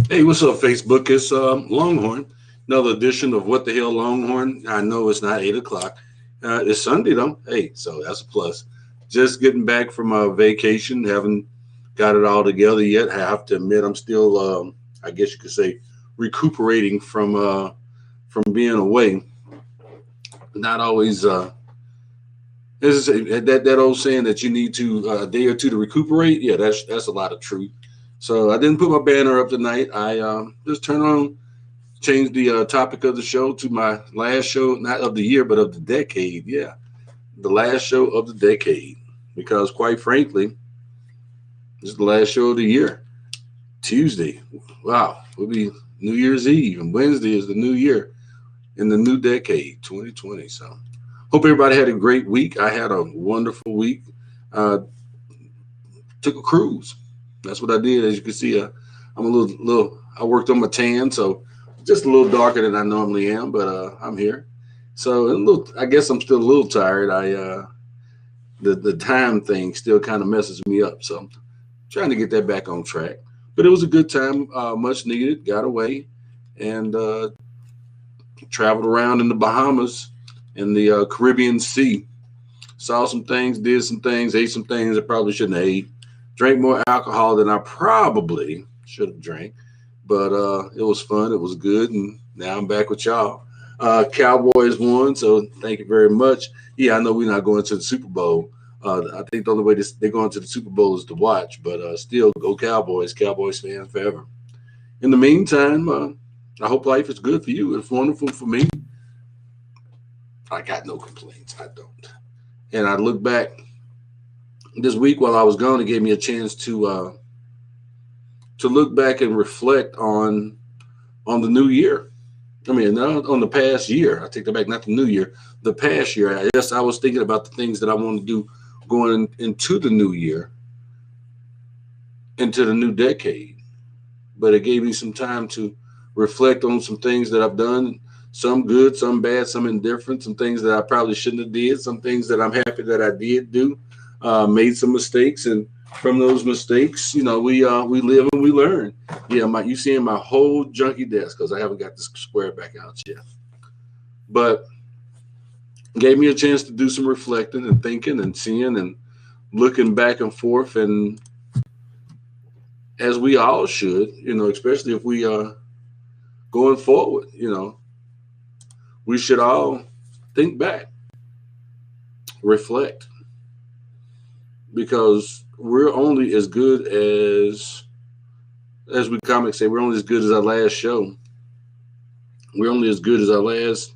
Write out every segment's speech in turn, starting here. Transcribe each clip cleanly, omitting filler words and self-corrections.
Hey, what's up, Facebook? It's Longhorn. Another edition of What the Hell Longhorn. I know it's not 8 o'clock. It's Sunday though. Hey, so that's a plus. Just getting back from a vacation. Haven't got it all together yet. I have to admit, I'm still, I guess you could say, recuperating from being away. Not always. That old saying that you need to a day or two to recuperate. Yeah, that's a lot of truth. So I didn't put my banner up tonight. I just turned on change the topic of the show to my last show, not of the year, but of the decade. Yeah, the last show of the decade. Because quite frankly, this is the last show of the year. Tuesday. Wow. Will be New Year's Eve. And Wednesday is the new year in the new decade, 2020. So hope everybody had a great week. I had a wonderful week. Uh, took a cruise. That's what I did. As you can see, I'm a little. I worked on my tan, so just a little darker than I normally am, but I'm here. So a little. I guess I'm still a little tired. The time thing still kind of messes me up. So I'm trying to get that back on track. But it was a good time, much needed. Got away and traveled around in the Bahamas and the Caribbean Sea. Saw some things, did some things, ate some things I probably shouldn't have ate. Drank more alcohol than I probably should have drank. But it was fun. It was good. And now I'm back with y'all. Cowboys won, so thank you very much. Yeah, I know we're not going to the Super Bowl. I think the only way they're going to the Super Bowl is to watch, but still, go Cowboys. Cowboys fans forever. In the meantime, I hope life is good for you. It's wonderful for me. I got no complaints. I don't. And I look back this week while I was gone. It gave me a chance to look back and reflect on the new year. I mean, not on the past year. I take that back, not the new year, the past year. I guess I was thinking about the things that I want to do going into the new year, into the new decade. But it gave me some time to reflect on some things that I've done, some good, some bad, some indifferent, some things that I probably shouldn't have did, some things that I'm happy that I did do, made some mistakes, and from those mistakes, we live and we learn. Yeah, you seeing my whole junky desk because I haven't got this square back out yet, but gave me a chance to do some reflecting and thinking and seeing and looking back and forth, and as we all should, especially if we are going forward, we should all think back, reflect, because we're only as good as we comics say, we're only as good as our last show. We're only as good as our last.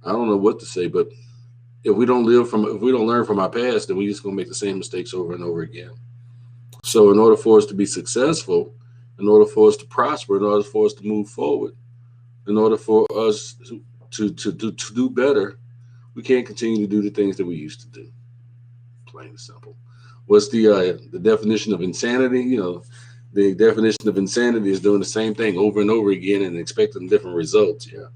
I don't know what to say, but if we don't learn from our past, then we just gonna make the same mistakes over and over again. So, in order for us to be successful, in order for us to prosper, in order for us to move forward, in order for us to do better, we can't continue to do the things that we used to do. Plain and simple. What's the definition of insanity? The definition of insanity is doing the same thing over and over again and expecting different results. Yeah,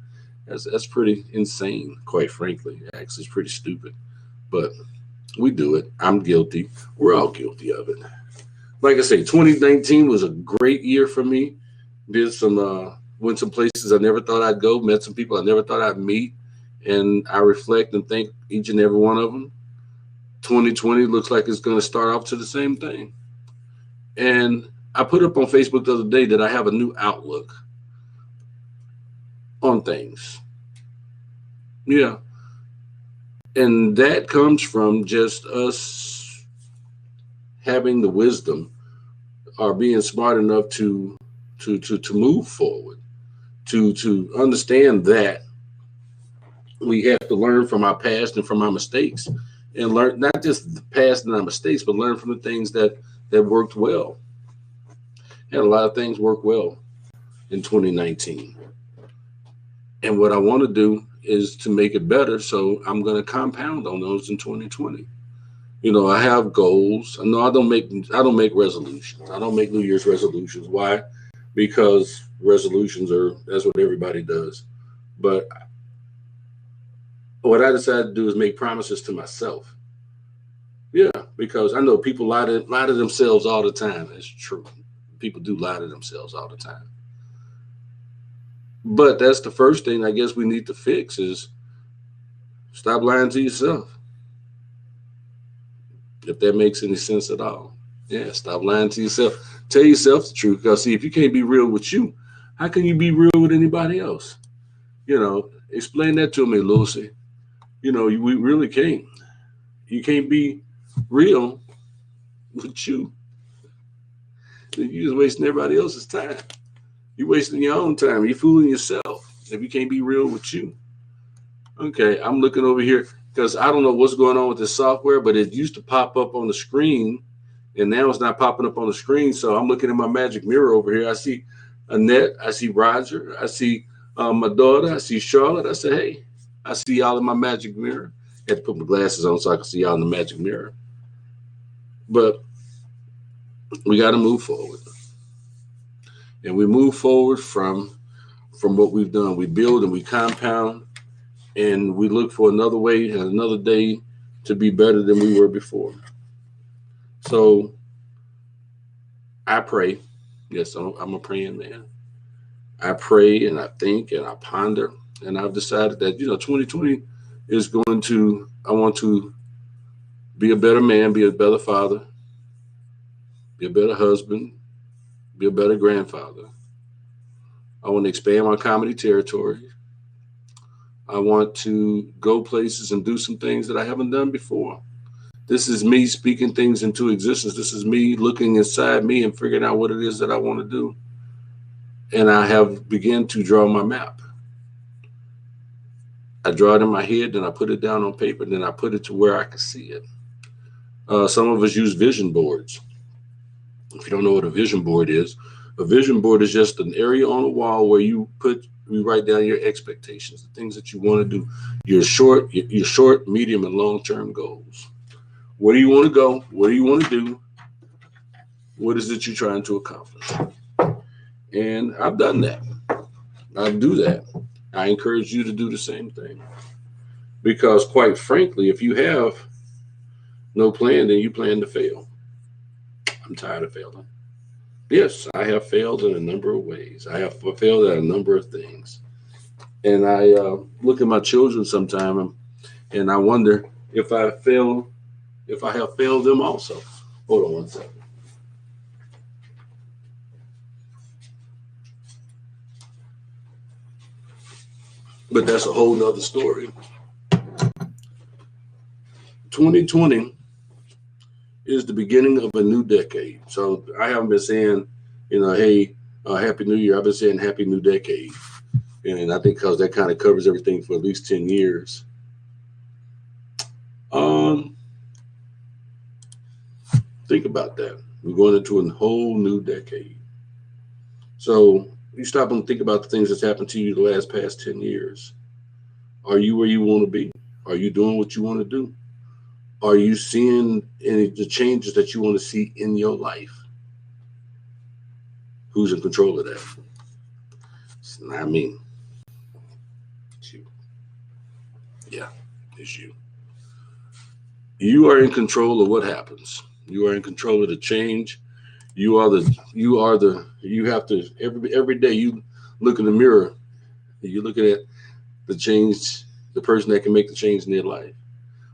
that's pretty insane, quite frankly. Actually, it's pretty stupid, but we do it. I'm guilty. We're all guilty of it. Like I say, 2019 was a great year for me. Did some went some places I never thought I'd go. Met some people I never thought I'd meet, and I reflect and thank each and every one of them. 2020 looks like it's going to start off to the same thing. And I put up on Facebook the other day that I have a new outlook on things. Yeah. And that comes from just us having the wisdom or being smart enough to move forward, to understand that we have to learn from our past and from our mistakes, and learn not just the past and our mistakes, but learn from the things that worked well. And a lot of things work well in 2019. And what I want to do is to make it better. So I'm going to compound on those in 2020. I have goals. No, I don't make resolutions. I don't make New Year's resolutions. Why? Because resolutions that's what everybody does. But what I decided to do is make promises to myself. Yeah, because I know people lie to themselves all the time. That's true. People do lie to themselves all the time. But that's the first thing I guess we need to fix is stop lying to yourself. If that makes any sense at all. Yeah, stop lying to yourself. Tell yourself the truth. Because see, if you can't be real with you, how can you be real with anybody else? Explain that to me, Lucy. We really can't. You can't be real with you. You're just wasting everybody else's time. You're wasting your own time. You're fooling yourself if you can't be real with you. Okay, I'm looking over here because I don't know what's going on with this software, but it used to pop up on the screen, and now it's not popping up on the screen. So I'm looking at my magic mirror over here. I see Annette. I see Roger. I see my daughter. I see Charlotte. I say, hey, I see y'all in my magic mirror. I had to put my glasses on so I can see y'all in the magic mirror. But we got to move forward. And we move forward from what we've done. We build and we compound, and we look for another way and another day to be better than we were before. So I pray. Yes, I'm a praying man. I pray and I think and I ponder, and I've decided that 2020 is I want to be a better man, be a better father, be a better husband, be a better grandfather. I want to expand my comedy territory. I want to go places and do some things that I haven't done before. This is me speaking things into existence. This is me looking inside me and figuring out what it is that I want to do. And I have begun to draw my map. I draw it in my head, then I put it down on paper, then I put it to where I can see it. Some of us use vision boards. If you don't know what a vision board is just an area on a wall where you write down your expectations, the things that you want to do, your short, medium, and long-term goals. Where do you want to go? What do you want to do? What is it you're trying to accomplish? And I've done that. I do that. I encourage you to do the same thing. Because quite frankly, if you have no plan, then you plan to fail. I'm tired of failing. Yes, I have failed in a number of ways. I have failed at a number of things. And I look at my children sometime and I wonder if I have failed them also. Hold on one second. But that's a whole nother story. 2020 is the beginning of a new decade. So I haven't been saying, hey, Happy New Year. I've been saying Happy New Decade. And I think because that kind of covers everything for at least 10 years. Think about that. We're going into a whole new decade. So you stop and think about the things that's happened to you the past 10 years. Are you where you want to be? Are you doing what you want to do? Are you seeing the changes that you want to see in your life? Who's in control of that? It's not me. It's you. Yeah, it's you. You are in control of what happens. You are in control of the change. You have to, every day you look in the mirror, you're looking at the change, the person that can make the change in their life.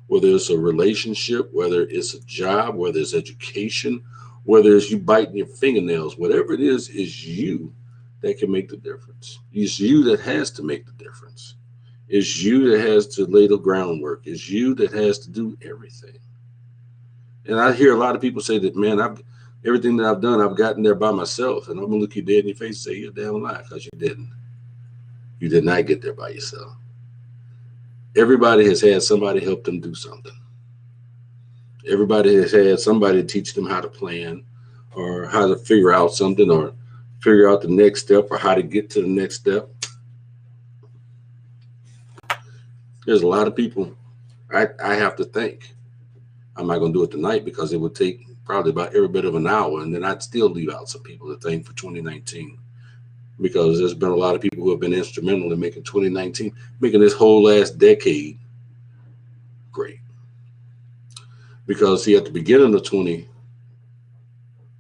Whether it's a relationship, whether it's a job, whether it's education, whether it's you biting your fingernails, whatever it is you that can make the difference. It's you that has to make the difference. It's you that has to lay the groundwork. It's you that has to do everything. And I hear a lot of people say that, man, everything that I've done, I've gotten there by myself. And I'm going to look you dead in your face and say, you're a damn lie, because you didn't. You did not get there by yourself. Everybody has had somebody help them do something. Everybody has had somebody teach them how to plan or how to figure out something or figure out the next step or how to get to the next step. There's a lot of people I have to thank. I'm not going to do it tonight because it would take probably about every bit of an hour, and then I'd still leave out some people to thank for 2019 because there's been a lot of people who have been instrumental in making 2019, making this whole last decade great. Because see, at the beginning of 2019,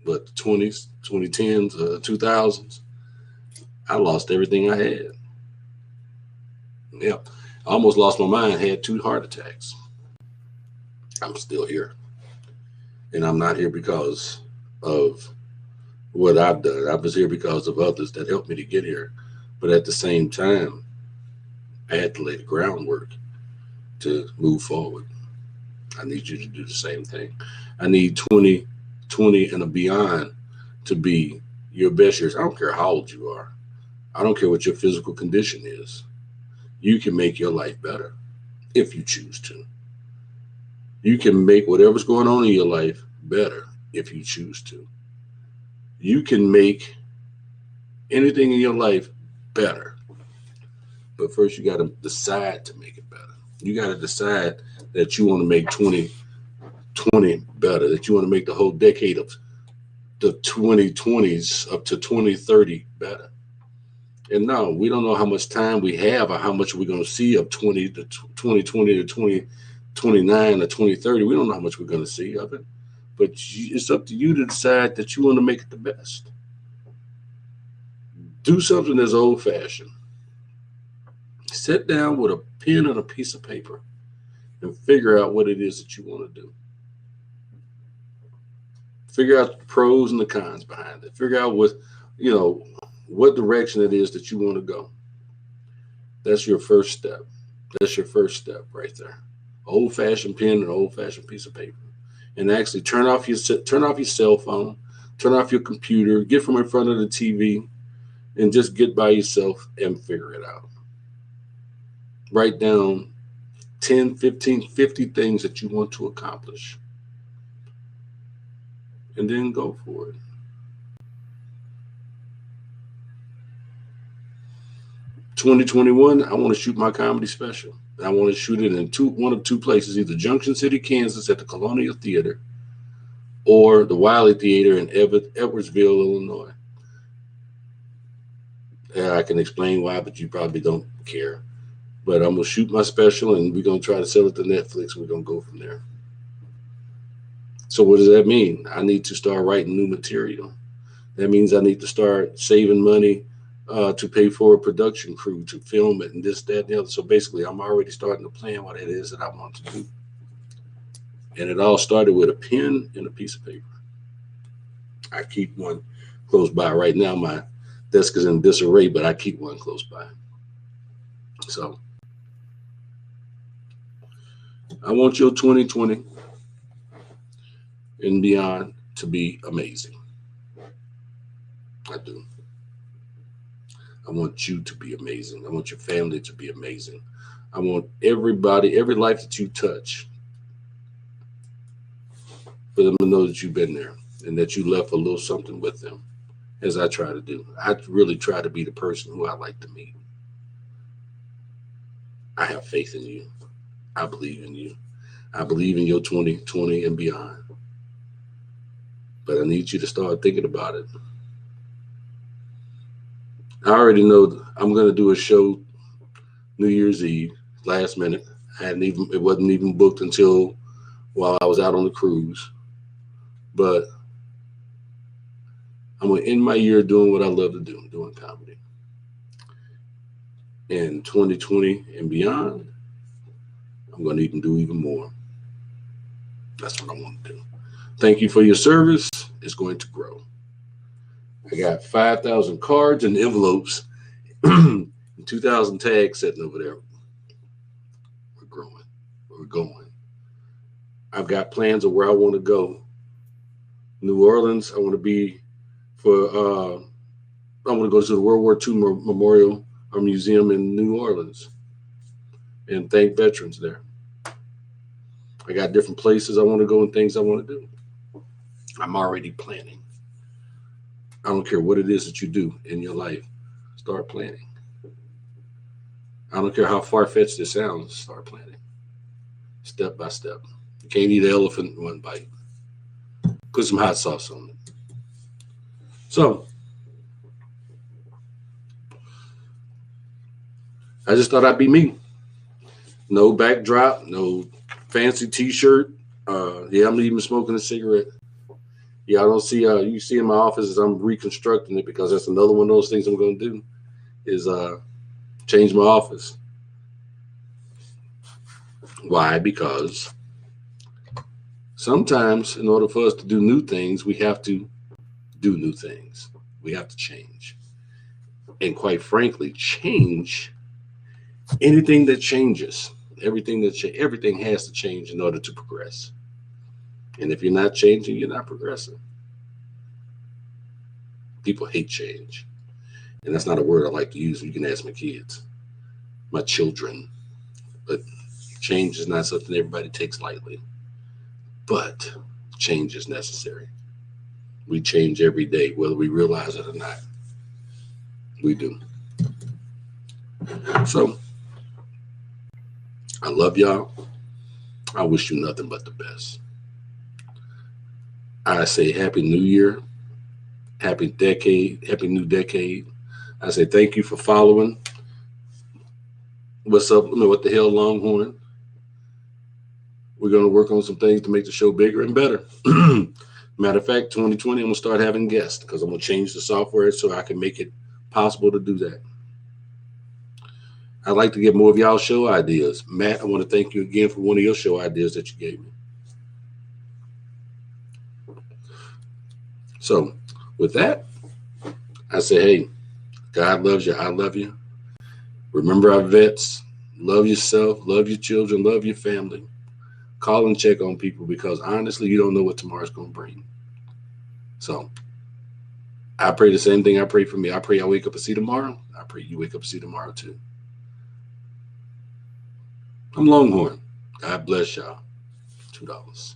but the 20s, 2010s, 2000s, I lost everything I had. Yeah, I almost lost my mind. Had 2 heart attacks. I'm still here, and I'm not here because of what I've done. I was here because of others that helped me to get here. But at the same time, I had to lay the groundwork to move forward. I need you to do the same thing. I need 2020 and beyond to be your best years. I don't care how old you are. I don't care what your physical condition is. You can make your life better if you choose to. You can make whatever's going on in your life better if you choose to. You can make anything in your life better. But first, you got to decide to make it better. You got to decide that you want to make 2020 better, that you want to make the whole decade of the 2020s up to 2030 better. And no, we don't know how much time we have or how much we're going to see of 2020 to 2029 or 2030. We don't know how much we're going to see of it. But it's up to you to decide that you want to make it the best. Do something that's old-fashioned. Sit down with a pen and a piece of paper and figure out what it is that you want to do. Figure out the pros and the cons behind it. Figure out what direction it is that you want to go. That's your first step. That's your first step right there. Old-fashioned pen and an old-fashioned piece of paper. And actually turn off your cell phone, turn off your computer, get from in front of the TV, and just get by yourself and figure it out. Write down 10, 15, 50 things that you want to accomplish. And then go for it. "2021, I want to shoot my comedy special. I want to shoot it in one of two places, either Junction City, Kansas at the Colonial Theater or the Wiley Theater in Edwardsville, Illinois. I can explain why, but you probably don't care. But I'm going to shoot my special, and we're going to try to sell it to Netflix, and we're going to go from there. So what does that mean? I need to start writing new material. That means I need to start saving money to pay for a production crew to film it and this, that, and the other. So basically, I'm already starting to plan what it is that I want to do. And it all started with a pen and a piece of paper. I keep one close by. Right now, my desk is in disarray, but I keep one close by. So I want your 2020 and beyond to be amazing. I do. I want you to be amazing. I want your family to be amazing. I want everybody, every life that you touch, for them to know that you've been there and that you left a little something with them, as I try to do. I really try to be the person who I like to meet. I have faith in you. I believe in you. I believe in your 2020 and beyond. But I need you to start thinking about it. I already know I'm going to do a show New Year's Eve, last minute. It wasn't even booked until while I was out on the cruise. But I'm going to end my year doing what I love to do, doing comedy. In 2020 and beyond, I'm going to even do even more. That's what I want to do. Thank you for your service. It's going to grow. I got 5,000 cards and envelopes and 2,000 tags sitting over there. We're growing. We're going. I've got plans of where I want to go. New Orleans, I want to be I want to go to the World War II Memorial or Museum in New Orleans and thank veterans there. I got different places I want to go and things I want to do. I'm already planning. I don't care what it is that you do in your life. Start planning. I don't care how far-fetched it sounds. Start planning. Step by step. You can't eat an elephant in one bite. Put some hot sauce on it. So, I just thought I'd be me. No backdrop, no fancy t-shirt. I'm even smoking a cigarette. Yeah, I don't see you see in my office as I'm reconstructing it, because that's another one of those things I'm going to do is change my office. Why? Because sometimes in order for us to do new things, we have to do new things. We have to change. And quite frankly, change, anything that changes, everything has to change in order to progress. And if you're not changing, you're not progressing. People hate change. And that's not a word I like to use. You can ask my kids, my children. But change is not something everybody takes lightly. But change is necessary. We change every day, whether we realize it or not. We do. So I love y'all. I wish you nothing but the best. I say Happy New Year, Happy Decade, Happy New Decade. I say thank you for following. What's up? What the hell, Longhorn? We're going to work on some things to make the show bigger and better. Matter of fact, 2020, I'm going to start having guests because I'm going to change the software so I can make it possible to do that. I'd like to get more of y'all show ideas. Matt, I want to thank you again for one of your show ideas that you gave me. So with that, I say, hey, God loves you. I love you. Remember our vets. Love yourself. Love your children. Love your family. Call and check on people, because honestly, you don't know what tomorrow's going to bring. So I pray the same thing I pray for me. I pray I wake up and see tomorrow. I pray you wake up and see tomorrow too. I'm Longhorn. God bless y'all. $2.